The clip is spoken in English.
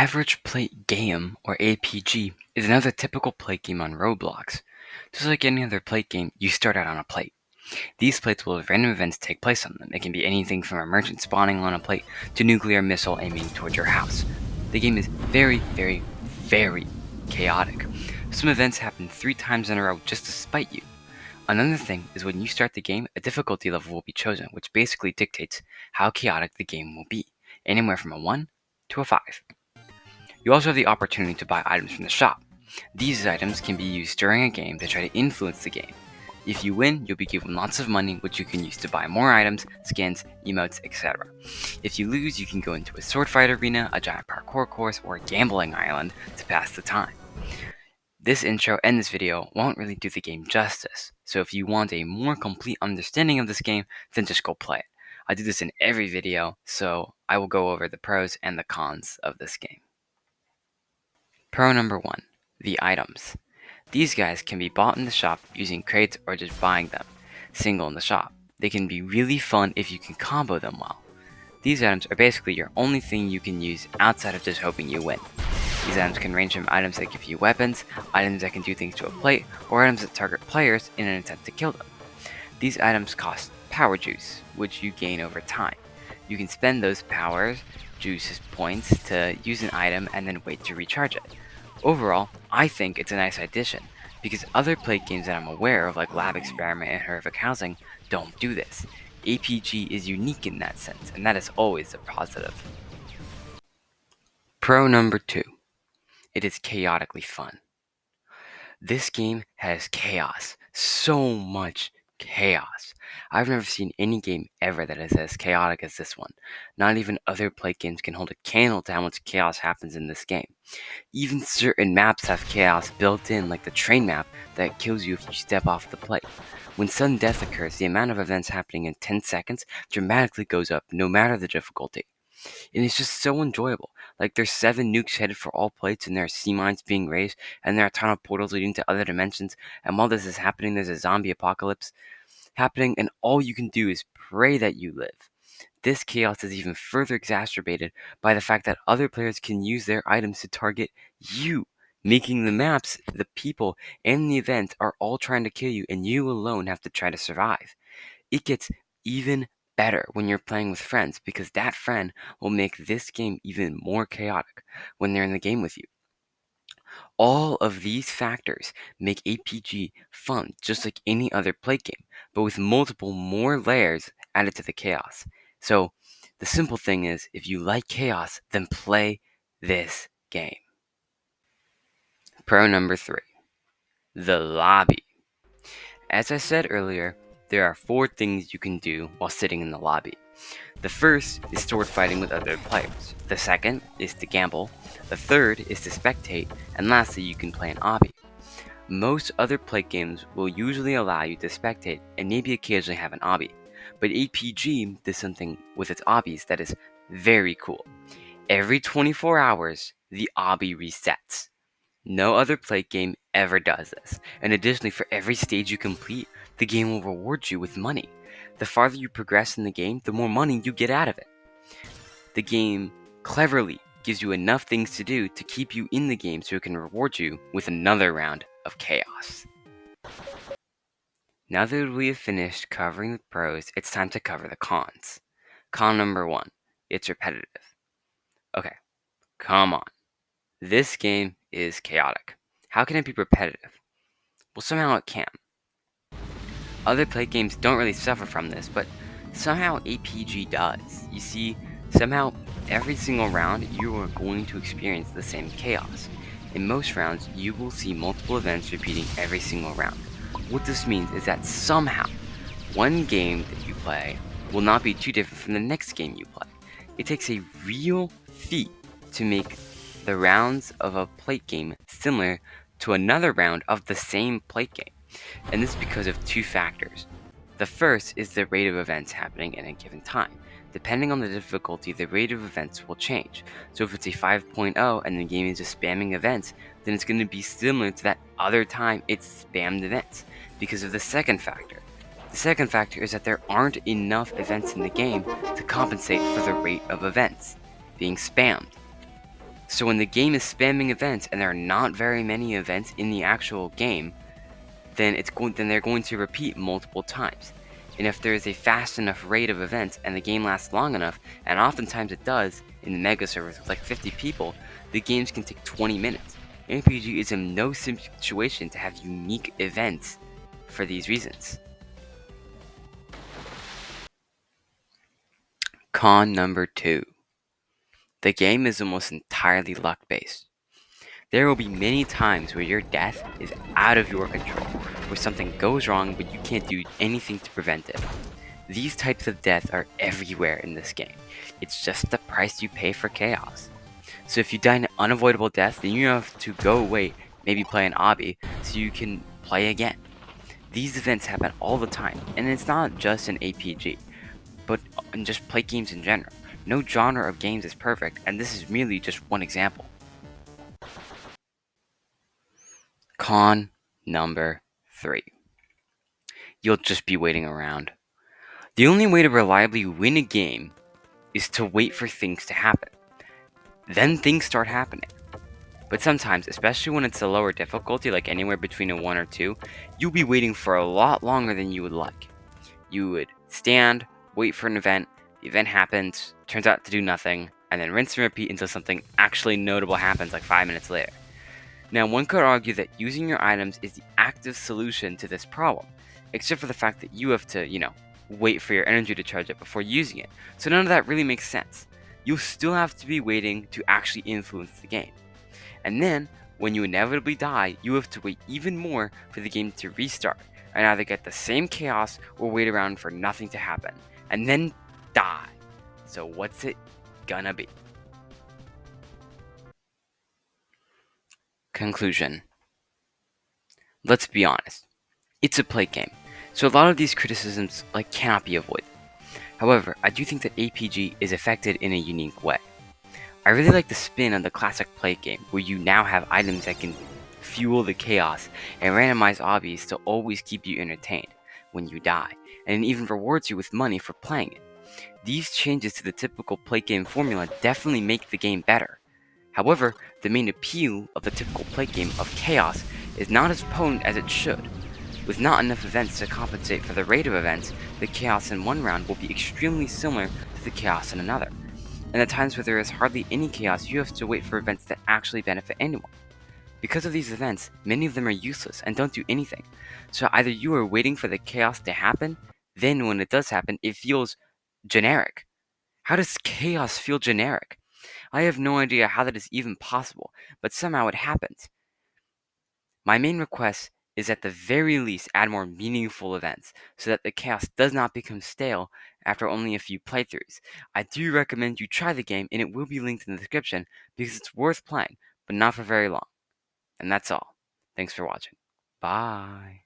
Average Plate Gaem, or APG, is another typical plate game on Roblox. Just like any other plate game, you start out on a plate. These plates will have random events take place on them. It can be anything from a merchant spawning on a plate to nuclear missile aiming towards your house. The game is very, very, very chaotic. Some events happen 3 times in a row just to spite you. Another thing is when you start the game, a difficulty level will be chosen, which basically dictates how chaotic the game will be, anywhere from a 1 to a 5. You also have the opportunity to buy items from the shop. These items can be used during a game to try to influence the game. If you win, you'll be given lots of money, which you can use to buy more items, skins, emotes, etc. If you lose, you can go into a sword fight arena, a giant parkour course, or a gambling island to pass the time. This intro and this video won't really do the game justice, so if you want a more complete understanding of this game, then just go play it. I do this in every video, so I will go over the pros and the cons of this game. Pro number 1, the items. These guys can be bought in the shop using crates or just buying them, single in the shop. They can be really fun if you can combo them well. These items are basically your only thing you can use outside of just hoping you win. These items can range from items that give you weapons, items that can do things to a plate, or items that target players in an attempt to kill them. These items cost power juice, which you gain over time. You can spend those power juice points to use an item and then wait to recharge it. Overall, I think it's a nice addition, because other plate games that I'm aware of, like Lab Experiment and Horrific Housing, don't do this. APG is unique in that sense, and that is always a positive. Pro number 2. It is chaotically fun. This game has chaos. So much chaos. I've never seen any game ever that is as chaotic as this one. Not even other plate games can hold a candle to how much chaos happens in this game. Even certain maps have chaos built in, like the train map that kills you if you step off the plate. When sudden death occurs, the amount of events happening in 10 seconds dramatically goes up, no matter the difficulty. And it's just so enjoyable. Like, there's 7 nukes headed for all plates, and there are sea mines being raised, and there are a ton of portals leading to other dimensions, and while this is happening, there's a zombie apocalypse happening, and all you can do is pray that you live. This chaos is even further exacerbated by the fact that other players can use their items to target you, making the maps, the people, and the events are all trying to kill you, and you alone have to try to survive. It gets even better when you're playing with friends, because that friend will make this game even more chaotic when they're in the game with you. All of these factors make APG fun, just like any other plate game, but with multiple more layers added to the chaos. So the simple thing is, if you like chaos, then play this game. Pro number 3, the lobby. As I said earlier, there are 4 things you can do while sitting in the lobby. The first is sword fighting with other players. The second is to gamble. The third is to spectate. And lastly, you can play an obby. Most other plate games will usually allow you to spectate and maybe occasionally have an obby. But APG does something with its obbies that is very cool. Every 24 hours, the obby resets. No other plate game ever does this. And additionally, for every stage you complete, the game will reward you with money. The farther you progress in the game, the more money you get out of it. The game cleverly gives you enough things to do to keep you in the game so it can reward you with another round of chaos. Now that we have finished covering the pros, it's time to cover the cons. Con number 1, it's repetitive. Okay, come on. This game is chaotic. How can it be repetitive? Well, somehow it can. Other plate games don't really suffer from this, but somehow APG does. You see, somehow every single round you are going to experience the same chaos. In most rounds, you will see multiple events repeating every single round. What this means is that somehow, one game that you play will not be too different from the next game you play. It takes a real feat to make the rounds of a plate game similar to another round of the same plate game. And this is because of 2 factors. The first is the rate of events happening at a given time. Depending on the difficulty, the rate of events will change. So if it's a 5.0 and the game is just spamming events, then it's going to be similar to that other time it spammed events, because of the second factor. The second factor is that there aren't enough events in the game to compensate for the rate of events being spammed. So when the game is spamming events and there are not very many events in the actual game, then they're going to repeat multiple times. And if there is a fast enough rate of events and the game lasts long enough, and oftentimes it does in the mega servers with like 50 people, the games can take 20 minutes. RPG is in no situation to have unique events for these reasons. Con number 2. The game is almost entirely luck-based. There will be many times where your death is out of your control, where something goes wrong but you can't do anything to prevent it. These types of death are everywhere in this game. It's just the price you pay for chaos. So if you die an unavoidable death, then you have to go away, maybe play an obby, so you can play again. These events happen all the time, and it's not just an APG, but in just play games in general. No genre of games is perfect, and this is merely just one example. Con number 3. You'll just be waiting around. The only way to reliably win a game is to wait for things to happen. Then things start happening. But sometimes, especially when it's a lower difficulty, like anywhere between a 1 or 2, you'll be waiting for a lot longer than you would like. You would stand, wait for an event, the event happens, turns out to do nothing, and then rinse and repeat until something actually notable happens like 5 minutes later. Now, one could argue that using your items is the active solution to this problem, except for the fact that you have to, wait for your energy to charge up before using it, so none of that really makes sense. You'll still have to be waiting to actually influence the game. And then, when you inevitably die, you have to wait even more for the game to restart, and either get the same chaos or wait around for nothing to happen, and then die. So what's it gonna be? Conclusion. Let's be honest. It's a play game, so a lot of these criticisms cannot be avoided. However, I do think that APG is affected in a unique way. I really like the spin on the classic play game, where you now have items that can fuel the chaos and randomize obbies to always keep you entertained when you die, and it even rewards you with money for playing it. These changes to the typical play game formula definitely make the game better. However, the main appeal of the typical play game of chaos is not as potent as it should. With not enough events to compensate for the rate of events, the chaos in one round will be extremely similar to the chaos in another. And at times where there is hardly any chaos, you have to wait for events that actually benefit anyone. Because of these events, many of them are useless and don't do anything. So either you are waiting for the chaos to happen, then when it does happen, it feels generic. How does chaos feel generic? I have no idea how that is even possible, but somehow it happens. My main request is at the very least add more meaningful events, so that the chaos does not become stale after only a few playthroughs. I do recommend you try the game, and it will be linked in the description, because it's worth playing, but not for very long. And that's all. Thanks for watching. Bye.